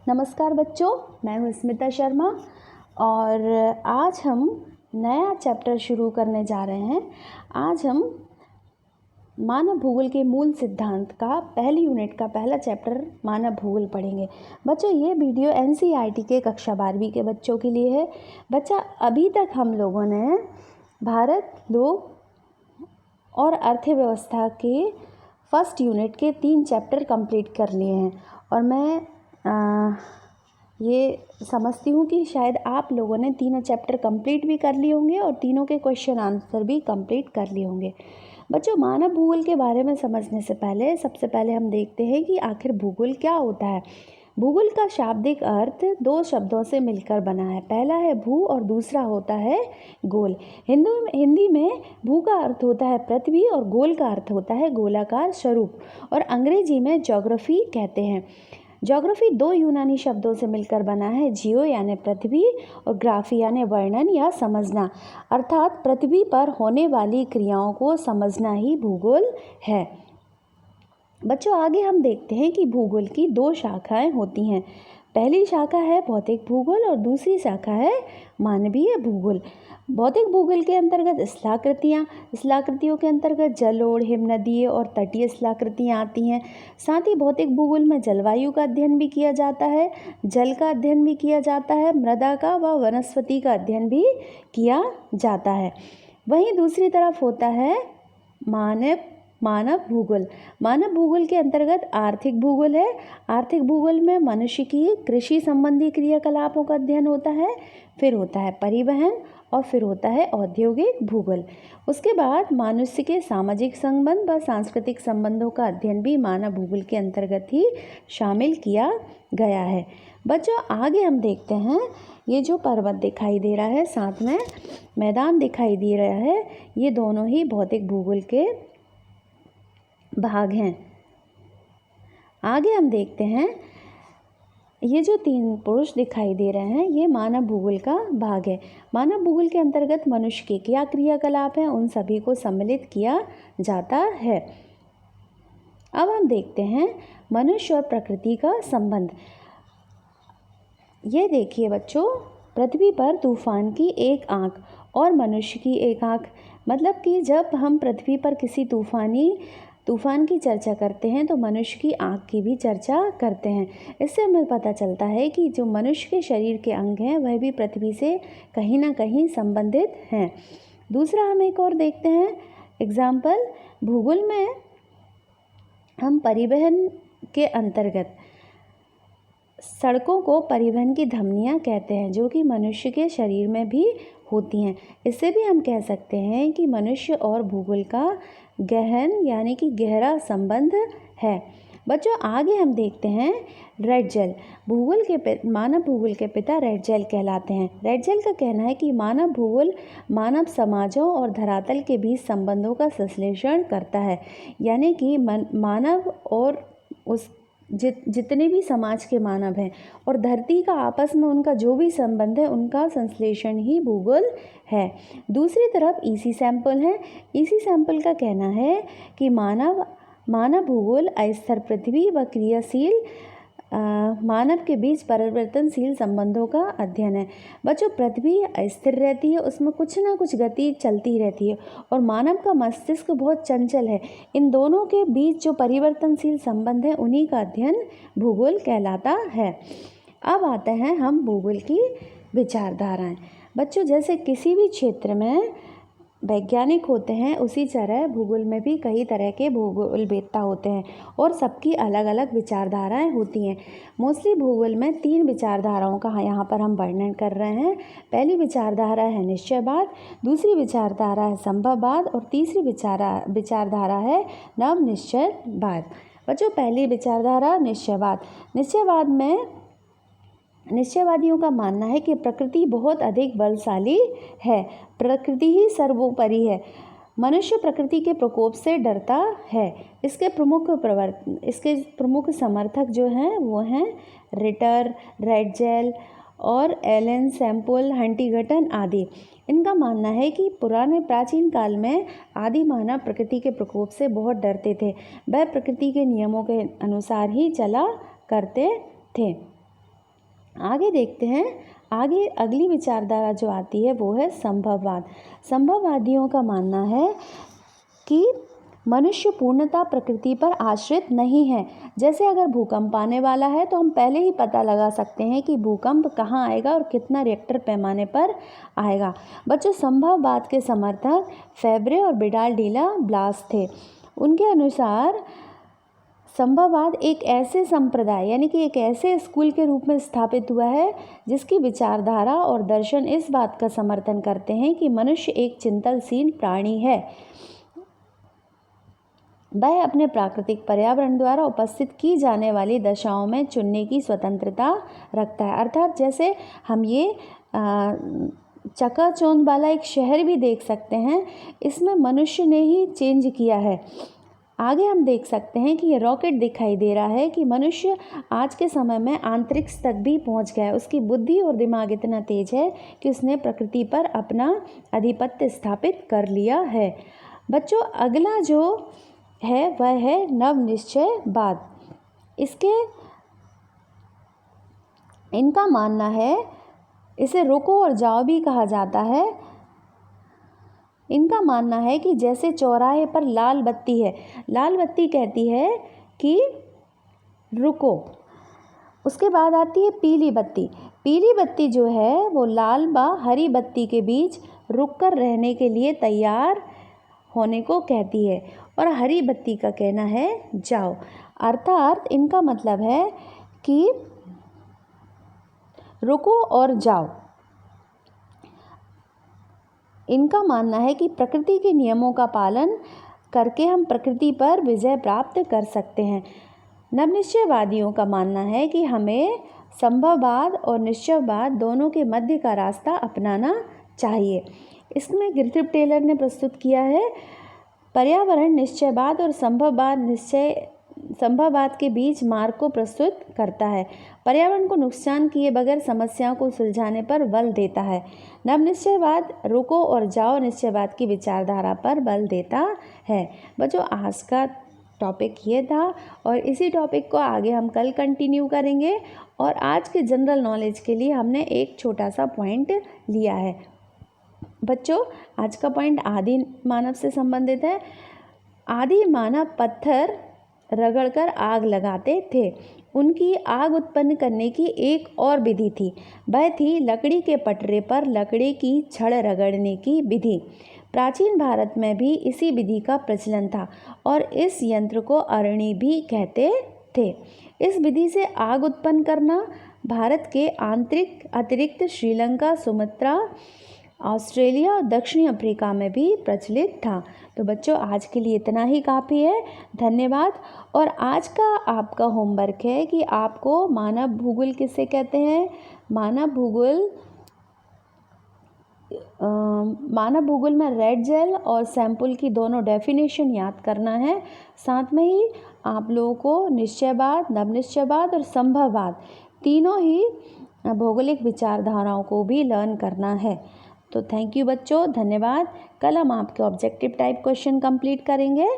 नमस्कार बच्चों, मैं हूँ स्मिता शर्मा और आज हम नया चैप्टर शुरू करने जा रहे हैं। आज हम मानव भूगोल के मूल सिद्धांत का पहली यूनिट का पहला चैप्टर मानव भूगोल पढ़ेंगे। बच्चों, ये वीडियो NCERT के कक्षा 12वीं के बच्चों के लिए है। बच्चा, अभी तक हम लोगों ने भारत, लोक और अर्थव्यवस्था के फर्स्ट यूनिट के 3 चैप्टर कंप्लीट कर लिए हैं और मैं ये समझती हूँ कि शायद आप लोगों ने तीनों चैप्टर कंप्लीट भी कर लिए होंगे और तीनों के क्वेश्चन आंसर भी कंप्लीट कर लिए होंगे। बच्चों, मानव भूगोल के बारे में समझने से पहले सबसे पहले हम देखते हैं कि आखिर भूगोल क्या होता है। भूगोल का शाब्दिक अर्थ 2 शब्दों से मिलकर बना है। पहला है भू और दूसरा होता है गोल। हिंदी में भू का अर्थ होता है पृथ्वी और गोल का अर्थ होता है गोलाकार स्वरूप और अंग्रेजी में ज्योग्राफी कहते हैं। ज्योग्राफी 2 यूनानी शब्दों से मिलकर बना है, जियो यानी पृथ्वी और ग्राफी यानी वर्णन या समझना, अर्थात पृथ्वी पर होने वाली क्रियाओं को समझना ही भूगोल है। बच्चों, आगे हम देखते हैं कि भूगोल की 2 शाखाएं होती हैं। पहली शाखा है भौतिक भूगोल और दूसरी शाखा है मानवीय भूगोल। भौतिक भूगोल के अंतर्गत स्थलाकृतियों के अंतर्गत जलोढ़, हिमनदीय और तटीय स्थलाकृतियाँ आती हैं। साथ ही भौतिक भूगोल में जलवायु का अध्ययन भी किया जाता है, जल का अध्ययन भी किया जाता है, मृदा का व वनस्पति का अध्ययन भी किया जाता है। वहीं दूसरी तरफ होता है मानव भूगोल। मानव भूगोल के अंतर्गत आर्थिक भूगोल है। आर्थिक भूगोल में मनुष्य की कृषि संबंधी क्रियाकलापों का अध्ययन होता है, फिर होता है परिवहन और फिर होता है औद्योगिक भूगोल। उसके बाद मनुष्य के सामाजिक संबंध व सांस्कृतिक संबंधों का अध्ययन भी मानव भूगोल के अंतर्गत ही शामिल किया गया है। बच्चों, आगे हम देखते हैं, ये जो पर्वत दिखाई दे रहा है, साथ में मैदान दिखाई दे रहा है, ये दोनों ही भौतिक भूगोल के भाग हैं। आगे हम देखते हैं, ये जो 3 पुरुष दिखाई दे रहे हैं, ये मानव भूगोल का भाग है। मानव भूगोल के अंतर्गत मनुष्य के क्या क्रियाकलाप हैं, उन सभी को सम्मिलित किया जाता है। अब हम देखते हैं मनुष्य और प्रकृति का संबंध। ये देखिए बच्चों, पृथ्वी पर तूफान की एक आंख और मनुष्य की एक आंख, मतलब कि जब हम पृथ्वी पर किसी तूफान की चर्चा करते हैं तो मनुष्य की आँख की भी चर्चा करते हैं। इससे हमें पता चलता है कि जो मनुष्य के शरीर के अंग हैं वह भी पृथ्वी से कहीं ना कहीं संबंधित हैं। दूसरा हम एक और देखते हैं एग्जाम्पल, भूगोल में हम परिवहन के अंतर्गत सड़कों को परिवहन की धमनियाँ कहते हैं, जो कि मनुष्य के शरीर में भी होती हैं। इससे भी हम कह सकते हैं कि मनुष्य और भूगोल का गहन यानी कि गहरा संबंध है। बच्चों, आगे हम देखते हैं रेड जेल। मानव भूगोल के पिता रेड जेल कहलाते हैं। रेड जेल का कहना है कि मानव भूगोल मानव समाजों और धरातल के बीच संबंधों का संश्लेषण करता है, यानी कि मानव और उस जितने भी समाज के मानव हैं और धरती का आपस में उनका जो भी संबंध है, उनका संश्लेषण ही भूगोल है। दूसरी तरफ ईसी सैंपल है। ईसी सैंपल का कहना है कि मानव भूगोल अस्थिर पृथ्वी व क्रियाशील मानव के बीच परिवर्तनशील संबंधों का अध्ययन है। बच्चों, पृथ्वी अस्थिर रहती है, उसमें कुछ ना कुछ गति चलती रहती है और मानव का मस्तिष्क बहुत चंचल है। इन दोनों के बीच जो परिवर्तनशील संबंध है, उन्हीं का अध्ययन भूगोल कहलाता है। अब आते हैं हम भूगोल की विचारधाराएं। बच्चों, जैसे किसी भी क्षेत्र में वैज्ञानिक होते हैं, उसी तरह भूगोल में भी कई तरह के भूगोलवेत्ता होते हैं और सबकी अलग अलग विचारधाराएं होती हैं। मोस्टली भूगोल में 3 विचारधाराओं का यहाँ पर हम वर्णन कर रहे हैं। पहली विचारधारा है निश्चयवाद, दूसरी विचारधारा है संभववाद और तीसरी विचारधारा है नवनिश्चयवाद। बच्चों, पहली विचारधारा निश्चयवाद। निश्चयवादियों का मानना है कि प्रकृति बहुत अधिक बलशाली है, प्रकृति ही सर्वोपरि है, मनुष्य प्रकृति के प्रकोप से डरता है। इसके प्रमुख समर्थक जो हैं वो हैं रिटर, रेड जेल और एलन सैंपल, हंटिंगटन आदि। इनका मानना है कि प्राचीन काल में आदि मानव प्रकृति के प्रकोप से बहुत डरते थे। वह प्रकृति के नियमों के अनुसार ही चला करते थे। आगे देखते हैं। आगे अगली विचारधारा जो आती है वो है संभववाद। संभववादियों का मानना है कि मनुष्य पूर्णतः प्रकृति पर आश्रित नहीं है। जैसे अगर भूकंप आने वाला है तो हम पहले ही पता लगा सकते हैं कि भूकंप कहाँ आएगा और कितना रिएक्टर पैमाने पर आएगा। बच्चों, संभववाद के समर्थक फेब्रे और विडाल डिला ब्लास थे। उनके अनुसार संभववाद एक ऐसे संप्रदाय यानी कि एक ऐसे स्कूल के रूप में स्थापित हुआ है जिसकी विचारधारा और दर्शन इस बात का समर्थन करते हैं कि मनुष्य एक चिंतनशील प्राणी है। वह अपने प्राकृतिक पर्यावरण द्वारा उपस्थित की जाने वाली दशाओं में चुनने की स्वतंत्रता रखता है। अर्थात जैसे हम ये चकाचौंध वाला एक शहर भी देख सकते हैं, इसमें मनुष्य ने ही चेंज किया है। आगे हम देख सकते हैं कि ये रॉकेट दिखाई दे रहा है कि मनुष्य आज के समय में अंतरिक्ष तक भी पहुंच गया है। उसकी बुद्धि और दिमाग इतना तेज है कि उसने प्रकृति पर अपना आधिपत्य स्थापित कर लिया है। बच्चों, अगला जो है वह है नवनिश्चयवाद। इनका मानना है, इसे रुको और जाओ भी कहा जाता है। इनका मानना है कि जैसे चौराहे पर लाल बत्ती है, लाल बत्ती कहती है कि रुको। उसके बाद आती है पीली बत्ती। पीली बत्ती जो है वो लाल व हरी बत्ती के बीच रुककर रहने के लिए तैयार होने को कहती है, और हरी बत्ती का कहना है जाओ। अर्थात इनका मतलब है कि रुको और जाओ। इनका मानना है कि प्रकृति के नियमों का पालन करके हम प्रकृति पर विजय प्राप्त कर सकते हैं। नवनिश्चयवादियों का मानना है कि हमें संभववाद और निश्चयवाद दोनों के मध्य का रास्ता अपनाना चाहिए। इसमें गिरथिप टेलर ने प्रस्तुत किया है, पर्यावरण निश्चयवाद और संभववाद के बीच मार्ग को प्रस्तुत करता है। पर्यावरण को नुकसान किए बगैर समस्याओं को सुलझाने पर बल देता है। नवनिश्चयवाद रुको और जाओ निश्चयवाद की विचारधारा पर बल देता है। बच्चों, आज का टॉपिक ये था और इसी टॉपिक को आगे हम कल कंटिन्यू करेंगे। और आज के जनरल नॉलेज के लिए हमने एक छोटा सा पॉइंट लिया है। बच्चों, आज का पॉइंट आदि मानव से संबंधित है। आदि मानव पत्थर रगड़कर आग लगाते थे। उनकी आग उत्पन्न करने की एक और विधि थी, वह थी लकड़ी के पटरे पर लकड़ी की छड़ रगड़ने की विधि। प्राचीन भारत में भी इसी विधि का प्रचलन था और इस यंत्र को अरणी भी कहते थे। इस विधि से आग उत्पन्न करना भारत के अतिरिक्त श्रीलंका, सुमात्रा, ऑस्ट्रेलिया और दक्षिणी अफ्रीका में भी प्रचलित था। तो बच्चों, आज के लिए इतना ही काफ़ी है। धन्यवाद। और आज का आपका होमवर्क है कि आपको मानव भूगोल किसे कहते हैं, मानव भूगोल में रेड जेल और सैंपल की दोनों डेफिनेशन याद करना है। साथ में ही आप लोगों को निश्चयवाद, नवनिश्चयवाद और संभववाद तीनों ही भौगोलिक विचारधाराओं को भी लर्न करना है। तो थैंक यू बच्चों, धन्यवाद। कल हम आपके ऑब्जेक्टिव टाइप क्वेश्चन कंप्लीट करेंगे।